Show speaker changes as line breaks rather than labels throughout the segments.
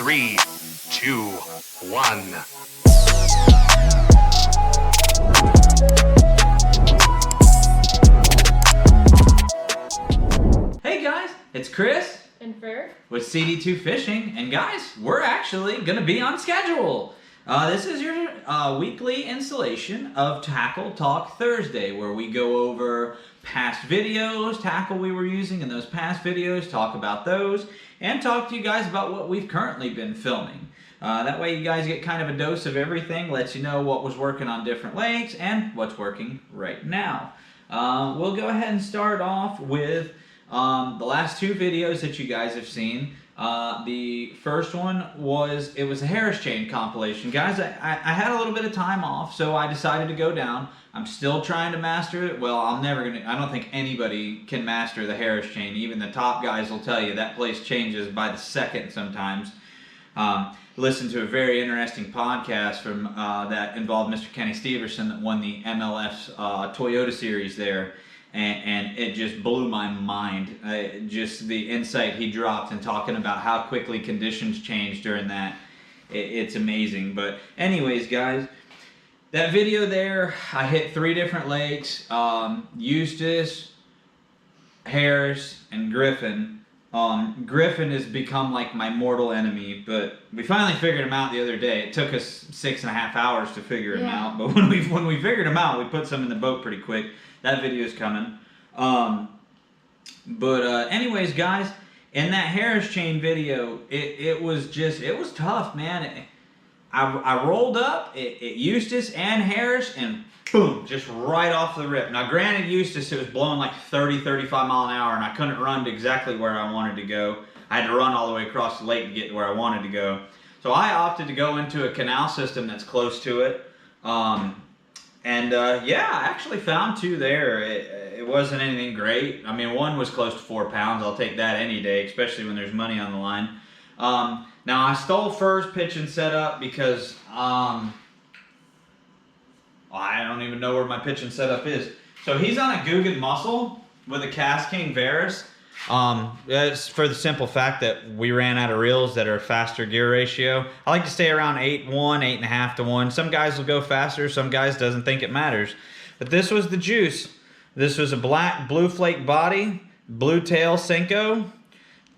3, 2, 1.
Hey guys, it's Chris
and Fer
with CD2 Fishing, and guys, we're actually gonna be on schedule. This is your weekly installation of Tackle Talk Thursday, where we go over past videos, tackle we were using in those past videos, talk about those, and talk to you guys about what we've currently been filming. That way you guys get kind of a dose of everything, lets you know what was working on different lakes and what's working right now. We'll go ahead and start off with the last two videos that you guys have seen. The first one was, it was a Harris chain compilation. Guys, I had a little bit of time off, so I decided to go down. I'm still trying to master it. Well, I don't think anybody can master the Harris chain. Even the top guys will tell you that place changes by the second sometimes. Listened to a very interesting podcast from that involved Mr. Kenny Steverson that won the MLF's Toyota series there. And it just blew my mind. Just the insight he dropped and talking about how quickly conditions change during that. It's amazing. But anyways, guys, that video there, I hit 3 different lakes. Eustis, Harris, and Griffin. Griffin has become like my mortal enemy, but we finally figured him out the other day. It took us 6.5 hours to figure him out, but when we figured him out, we put some in the boat pretty quick. That video is coming. Anyways, guys, in that Harris chain video, it was tough, man. I rolled up at Eustis and Harris, and boom, just right off the rip. Now, granted, Eustis, it was blowing like 30, 35 mile an hour, and I couldn't run to exactly where I wanted to go. I had to run all the way across the lake to get to where I wanted to go. So I opted to go into a canal system that's close to it. Yeah, I actually found 2 there. It wasn't anything great. I mean, one was close to 4 pounds. I'll take that any day, especially when there's money on the line. Now, I stole Fur's pitch and setup because I don't even know where my pitch and setup is. So he's on a Guggen muscle with a Cast King Varus. It's for the simple fact that we ran out of reels that are a faster gear ratio. I like to stay around 8-1, 8.5 to 1. Some guys will go faster, some guys doesn't think it matters. But this was the juice. This was a black blue flake body, blue tail Senko,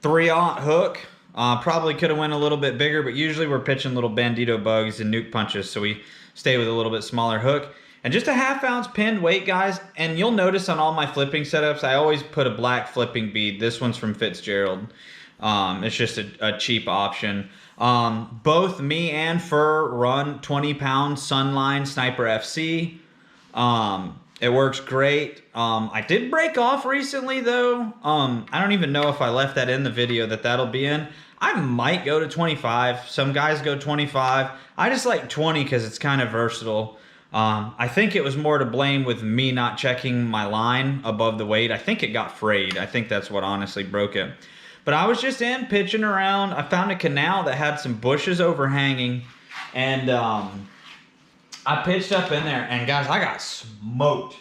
3/0 hook. Probably could have went a little bit bigger, but usually we're pitching little bandito bugs and nuke punches, so we stay with a little bit smaller hook. And just a 1/2 ounce pinned weight, guys. And you'll notice on all my flipping setups, I always put a black flipping bead. This one's from Fitzgerald. It's just a cheap option. Both me and Fur run 20-pound Sunline Sniper FC. It works great. I did break off recently, though. I don't even know if I left that in the video that'll be in. I might go to 25. Some guys go 25. I just like 20 because it's kind of versatile. I think it was more to blame with me not checking my line above the weight. I think it got frayed. I think that's what honestly broke it. But I was just pitching around. I found a canal that had some bushes overhanging. And I pitched up in there. And guys, I got smoked.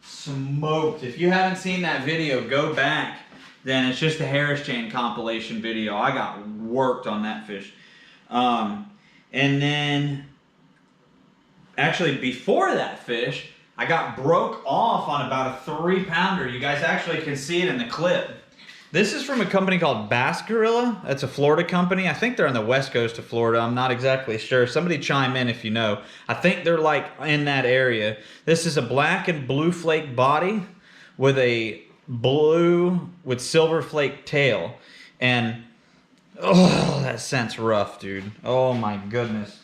Smoked. If you haven't seen that video, go back. Then it's just a Harris chain compilation video. I got worked on that fish. And then, actually before that fish, I got broke off on about a 3-pounder. You guys actually can see it in the clip. This is from a company called Bass Gorilla. That's a Florida company. I think they're on the west coast of Florida. I'm not exactly sure. Somebody chime in if you know. I think they're like in that area. This is a black and blue flake body with a blue with silver flake tail. And, oh, that scent's rough, dude. Oh my goodness.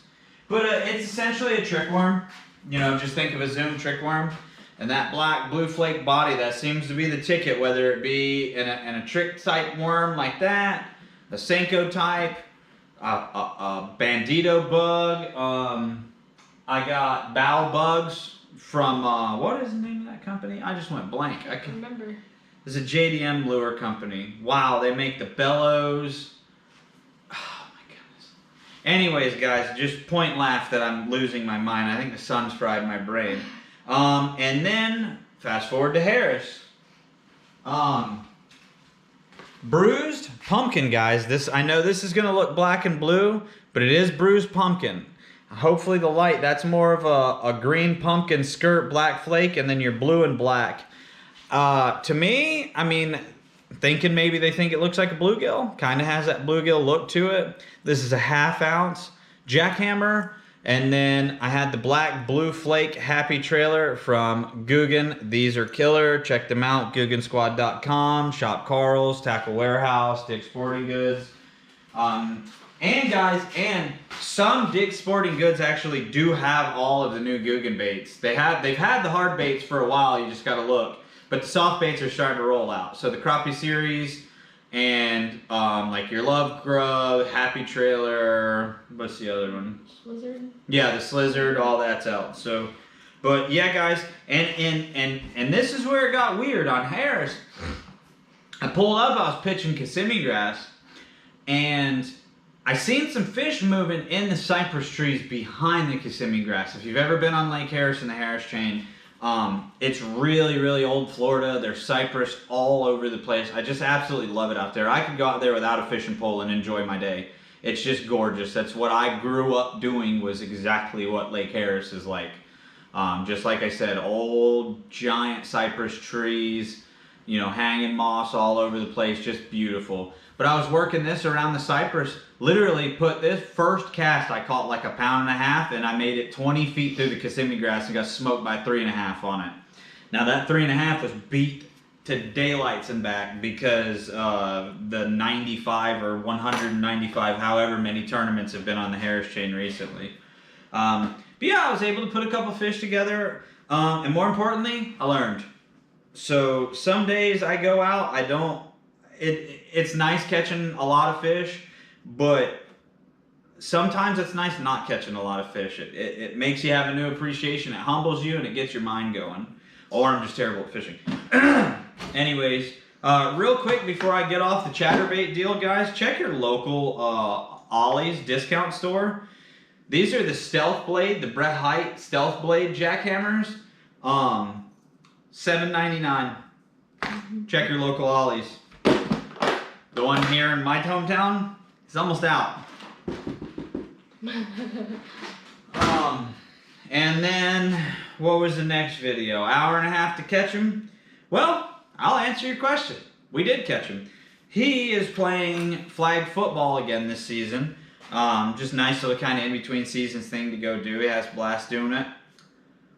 But it's essentially a trick worm. You know, just think of a Zoom trick worm. And that black blue flake body, that seems to be the ticket, whether it be in a trick type worm like that, a Senko type, a bandito bug. I got bow bugs from, what is the name of that company? I just went blank. I can remember. It's a JDM lure company. Wow, they make the bellows. Oh my goodness. Anyways, guys, just point laugh that I'm losing my mind. I think the sun's fried my brain. And then fast forward to Harris. Bruised pumpkin, guys. I know this is gonna look black and blue, but it is bruised pumpkin. Hopefully the light, that's more of a green pumpkin skirt, black flake, and then your blue and black. To me, I mean, thinking maybe they think it looks like a bluegill. Kind of has that bluegill look to it. This is a 1/2 ounce jackhammer. And then I had the black blue flake happy trailer from Guggen. These are killer. Check them out. GuggenSquad.com, Shop Carl's, Tackle Warehouse, Dick's Sporting Goods. And guys, and some Dick's Sporting Goods actually do have all of the new Guggen baits. They've had the hard baits for a while. You just got to look. But the soft baits are starting to roll out. So the Crappie series and like your Love Grub, Happy Trailer. What's the other one?
Slizzard.
Yeah, the Slizzard, all that's out. So, but yeah, guys, and this is where it got weird on Harris. I pulled up, I was pitching Kissimmee grass, and I seen some fish moving in the cypress trees behind the Kissimmee grass. If you've ever been on Lake Harris in the Harris Chain, it's really, really old Florida. There's cypress all over the place. I just absolutely love it out there. I could go out there without a fishing pole and enjoy my day. It's just gorgeous. That's what I grew up doing, was exactly what Lake Harris is like. Just like I said, old giant cypress trees, you know, hanging moss all over the place, just beautiful. But I was working this around the cypress, literally put this first cast, I caught like 1.5 pounds, and I made it 20 feet through the Kissimmee grass and got smoked by 3.5 on it. Now that 3.5 was beat to daylights and back because the 95 or 195, however many tournaments have been on the Harris Chain recently. But yeah, I was able to put a couple fish together, and more importantly, I learned. So some days I go out, I don't, it's nice catching a lot of fish, but sometimes it's nice not catching a lot of fish. It makes you have a new appreciation, it humbles you, and it gets your mind going. Or I'm just terrible at fishing. Anyways, real quick before I get off the chatterbait deal, guys, check your local Ollie's discount store. These are the Stealth Blade, the Brett Hite Stealth Blade jackhammers. $7.99. Check your local Ollie's. The one here in my hometown is almost out. And then, what was the next video? 1.5 hours to catch him? Well, I'll answer your question. We did catch him. He is playing flag football again this season. Just nice little kind of in-between seasons thing to go do. He has a blast doing it.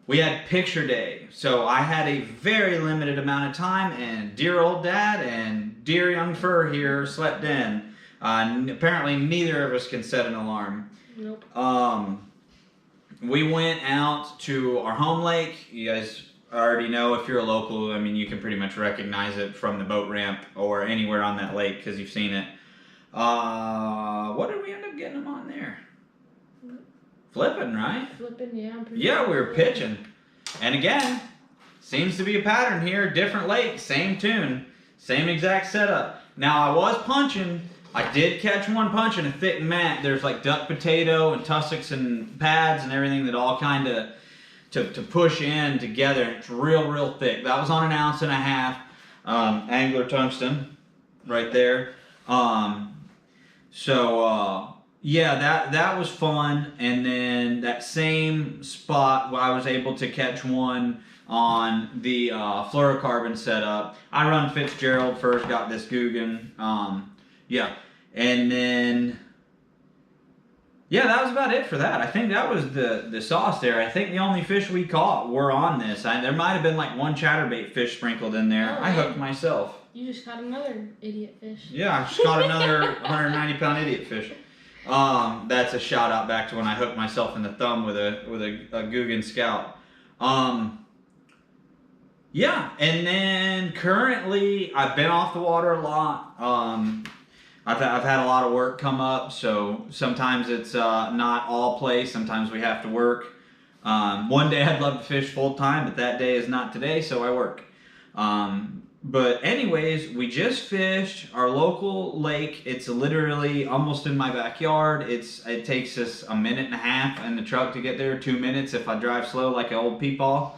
We had picture day. So I had a very limited amount of time, and dear old dad and dear young fur here slept in. Apparently neither of us can set an alarm.
Nope.
We went out to our home lake. You guys already know, if you're a local, I mean, you can pretty much recognize it from the boat ramp or anywhere on that lake because you've seen it. What did we end up getting them on there? Flipping, right?
Flipping, yeah.
Yeah, we were pitching. And again, seems to be a pattern here. Different lake, same tune, same exact setup. Now, I was punching. I did catch one punch in a thick mat. There's like duck potato and tussocks and pads and everything that all kind of to push in together. It's real thick. That was on 1.5 ounces. Angler tungsten right there. Yeah, that was fun. And then that same spot where I was able to catch one on the fluorocarbon setup. I run Fitzgerald first, got this Guggen. Yeah, and then, yeah, that was about it for that. I think that was the sauce there. I think the only fish we caught were on this. There might have been like one chatterbait fish sprinkled in there.
Oh,
I hooked myself.
You just caught another idiot fish.
Yeah, I just caught another 190-pound idiot fish. That's a shout out back to when I hooked myself in the thumb with a Guggen Scout. Yeah, and then currently I've been off the water a lot. I've had a lot of work come up, so sometimes it's not all play. Sometimes we have to work. One day I'd love to fish full time, but that day is not today, so I work. But anyways, we just fished our local lake. It's literally almost in my backyard. It takes us 1.5 minutes in the truck to get there, 2 minutes if I drive slow like an old peepaw.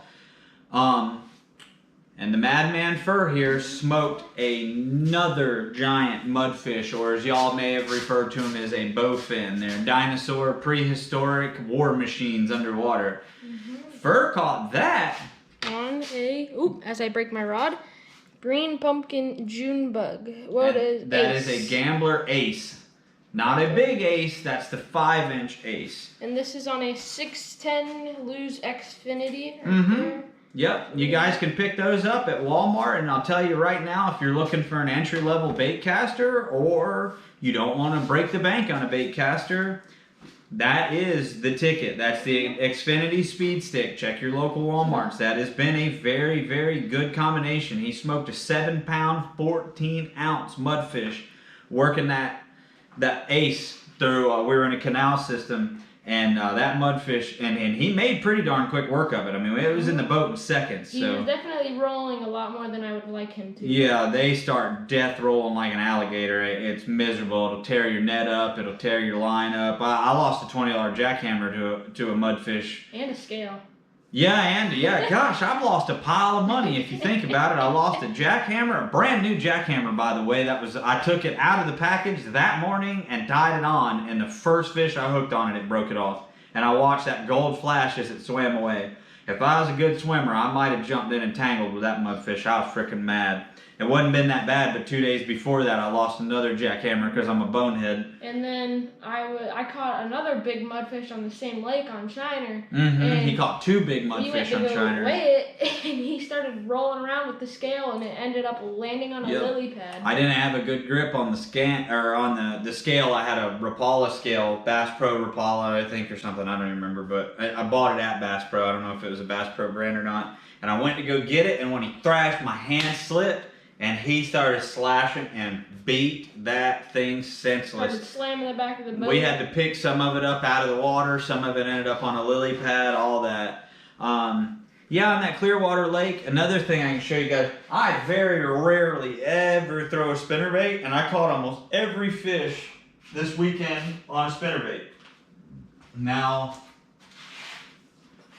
And the Madman Fur here smoked another giant mudfish, or as y'all may have referred to them as a bowfin. They're dinosaur, prehistoric war machines underwater. Fur caught that
On a, as I break my rod, green pumpkin June bug. What is
that
ace?
is a gambler ace. Not a big ace, that's the 5-inch ace.
And this is on a 610 Lose Xfinity.
Yep, you guys can pick those up at Walmart, and I'll tell you right now, if you're looking for an entry-level bait caster, or you don't want to break the bank on a bait caster, that is the ticket. That's the Xfinity Speed Stick. Check your local Walmarts. That has been a very, very good combination. He smoked a 7-pound, 14-ounce mudfish working that ace through, we were in a canal system, and that mudfish, and he made pretty darn quick work of it. I mean, it was in the boat in seconds.
He was definitely rolling a lot more than I would like him to.
Yeah, they start death rolling like an alligator. It's miserable. It'll tear your net up. It'll tear your line up. I lost a $20 jackhammer to a mudfish.
And a scale.
Yeah, gosh, I've lost a pile of money if you think about it. I lost a jackhammer, a brand new jackhammer, by the way. I took it out of the package that morning and tied it on, and the first fish I hooked on it broke it off. And I watched that gold flash as it swam away. If I was a good swimmer, I might have jumped in and tangled with that mudfish. I was freaking mad. It wasn't been that bad, but 2 days before that, I lost another jackhammer because I'm a bonehead.
And then I caught another big mudfish on the same lake on Shiner.
He caught 2 big mudfish on Shiner.
Weigh it, and he started rolling around with the scale, and it ended up landing on a lily pad.
I didn't have a good grip on the the scale. I had a Rapala scale, Bass Pro Rapala, I think, or something. I don't even remember, but I bought it at Bass Pro. I don't know if it was a Bass Pro brand or not. And I went to go get it, and when he thrashed, my hand slipped. And he started slashing and beat that thing senseless.
Started slamming the back of the boat.
We had to pick some of it up out of the water. Some of it ended up on a lily pad, all that. Yeah, on that Clearwater Lake, another thing I can show you guys. I very rarely ever throw a spinnerbait, and I caught almost every fish this weekend on a spinnerbait. Now,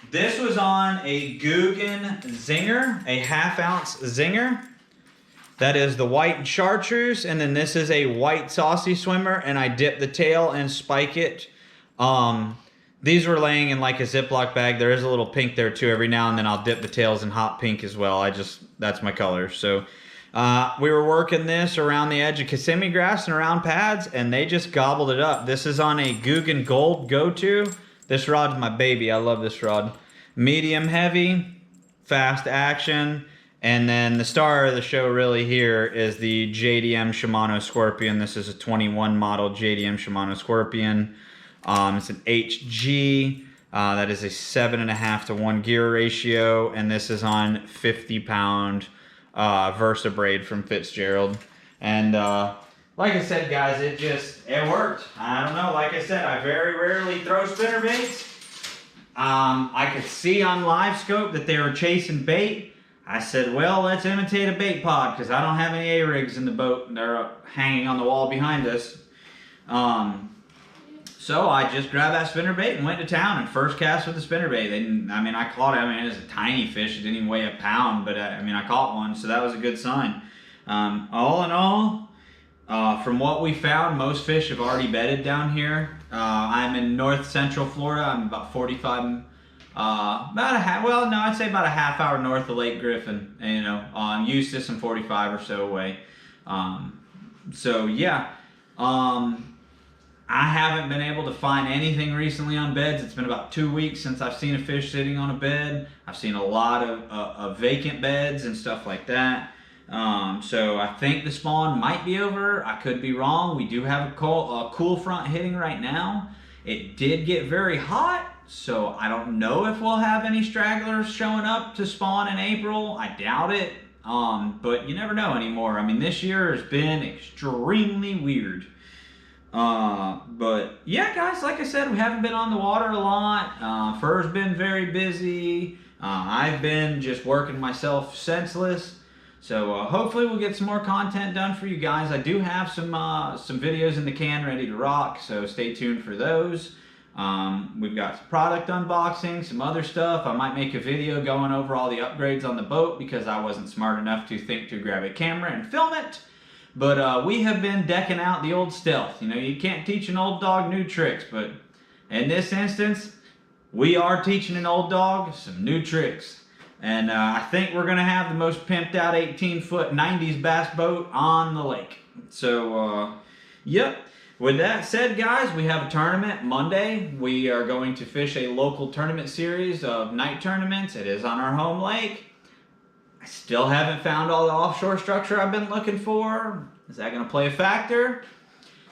this was on a Guggen Zinger, a 1/2-ounce Zinger. That is the white chartreuse, and then this is a white saucy swimmer, and I dip the tail and spike it. These were laying in like a Ziploc bag. There is a little pink there too. Every now and then I'll dip the tails in hot pink as well. That's my color. So we were working this around the edge of Kissimmee grass and around pads, and they just gobbled it up. This is on a Guggen Gold Go-To. This rod's my baby. I love this rod. Medium heavy, fast action. And then the star of the show really here is the JDM Shimano Scorpion. This is a 21 model JDM Shimano Scorpion. It's an HG. That is a 7.5 to 1 gear ratio. And this is on 50-pound Versa braid from Fitzgerald. And like I said, guys, it worked. I don't know. Like I said, I very rarely throw spinnerbaits. I could see on live scope that they were chasing bait. I said, well, let's imitate a bait pod because I don't have any A-rigs in the boat. And they're hanging on the wall behind us. So I just grabbed that spinnerbait and went to town and first cast with the spinnerbait. I caught it. It was a tiny fish. It didn't even weigh a pound, but I caught one, so that was a good sign. All in all, from what we found, most fish have already bedded down here. I'm in north central Florida. I'm about 45 I'd say about a half-hour north of Lake Griffin, Eustis and 45 or so away. I haven't been able to find anything recently on beds. It's been about 2 weeks since I've seen a fish sitting on a bed. I've seen a lot of vacant beds and stuff like that. So I think the spawn might be over. I could be wrong. We do have a cool front hitting right now. It did get very hot. So I don't know if we'll have any stragglers showing up to spawn in April. I doubt it. But you never know anymore. This year has been extremely weird. But yeah, guys, like I said, we haven't been on the water a lot. Fur's been very busy. I've been just working myself senseless. So hopefully we'll get some more content done for you guys. I do have some videos in the can ready to rock. So stay tuned for those. We've got some product unboxing, some other stuff. I might make a video going over all the upgrades on the boat because I wasn't smart enough to think to grab a camera and film it. But we have been decking out the old Stealth. You know, you can't teach an old dog new tricks, but in this instance, we are teaching an old dog some new tricks. And I think we're going to have the most pimped out 18-foot 90s bass boat on the lake. So, yep. With that said, guys, we have a tournament Monday. We are going to fish a local tournament series of night tournaments. It is on our home lake. I still haven't found all the offshore structure I've been looking for. Is that going to play a factor?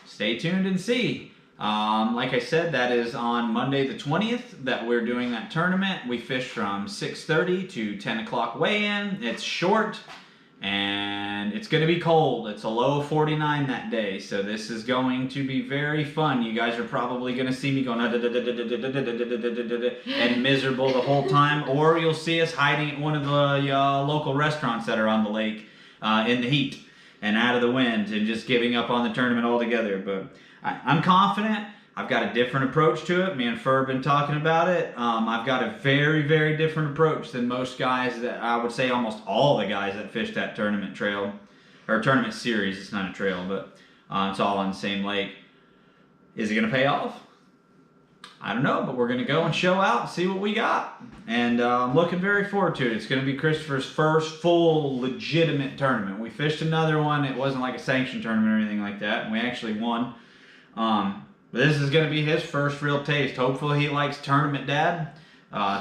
Stay tuned and see. Like I said, that is on Monday the 20th that we're doing that tournament. We fish from 6:30 to 10 o'clock weigh-in. It's short and it's going to be cold. It's a low of 49 that day, so this is going to be very fun. You guys are probably going to see me going and miserable the whole time, or you'll see us hiding at one of the local restaurants that are on the lake in the heat and out of the wind and just giving up on the tournament altogether. But I'm confident. I've got a different approach to it. Me and Fur have been talking about it. I've got a very, very different approach than most guys, that I would say almost all the guys that fish that tournament trail, or tournament series. It's not a trail, but it's all on the same lake. Is it going to pay off? I don't know, but we're going to go and show out and see what we got. And I'm looking very forward to it. It's going to be Christopher's first full legitimate tournament. We fished another one. It wasn't like a sanctioned tournament or anything like that, and we actually won. But this is going to be his first real taste. Hopefully he likes Tournament Dad.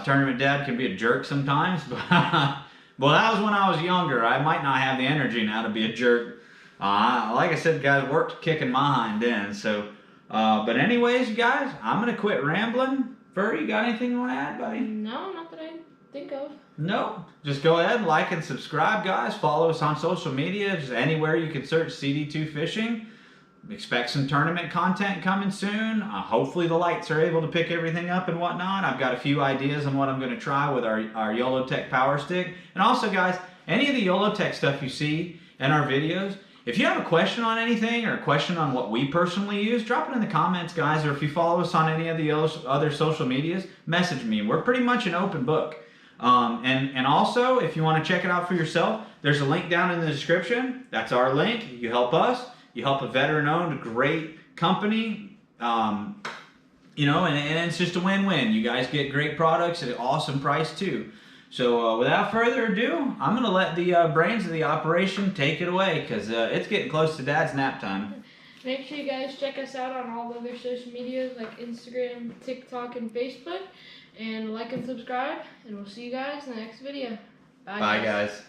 Tournament Dad can be a jerk sometimes, but well, that was when I was younger. I might not have the energy now to be a jerk. Like I said, guys, worked kicking my hind end. So, but anyways, guys, I'm going to quit rambling. Fur, you got anything you want to add, buddy?
No, not that I think of.
No. Just go ahead and like and subscribe, guys. Follow us on social media. Just anywhere you can search CD2 Fishing. Expect some tournament content coming soon. Hopefully the lights are able to pick everything up and whatnot. I've got a few ideas on what I'm going to try with our YOLOtek power stick. And also, guys, any of the YOLOtek stuff you see in our videos, if you have a question on anything or a question on what we personally use, drop it in the comments, guys. Or if you follow us on any of the other social medias, message me. We're pretty much an open book. And also, if you want to check it out for yourself, there's a link down in the description. That's our link. You help us. You help a veteran-owned, great company, you know, and it's just a win-win. You guys get great products at an awesome price, too. So without further ado, I'm going to let the brains of the operation take it away because it's getting close to Dad's nap time.
Make sure you guys check us out on all the other social medias like Instagram, TikTok, and Facebook. And like and subscribe, and we'll see you guys in the next video.
Bye guys.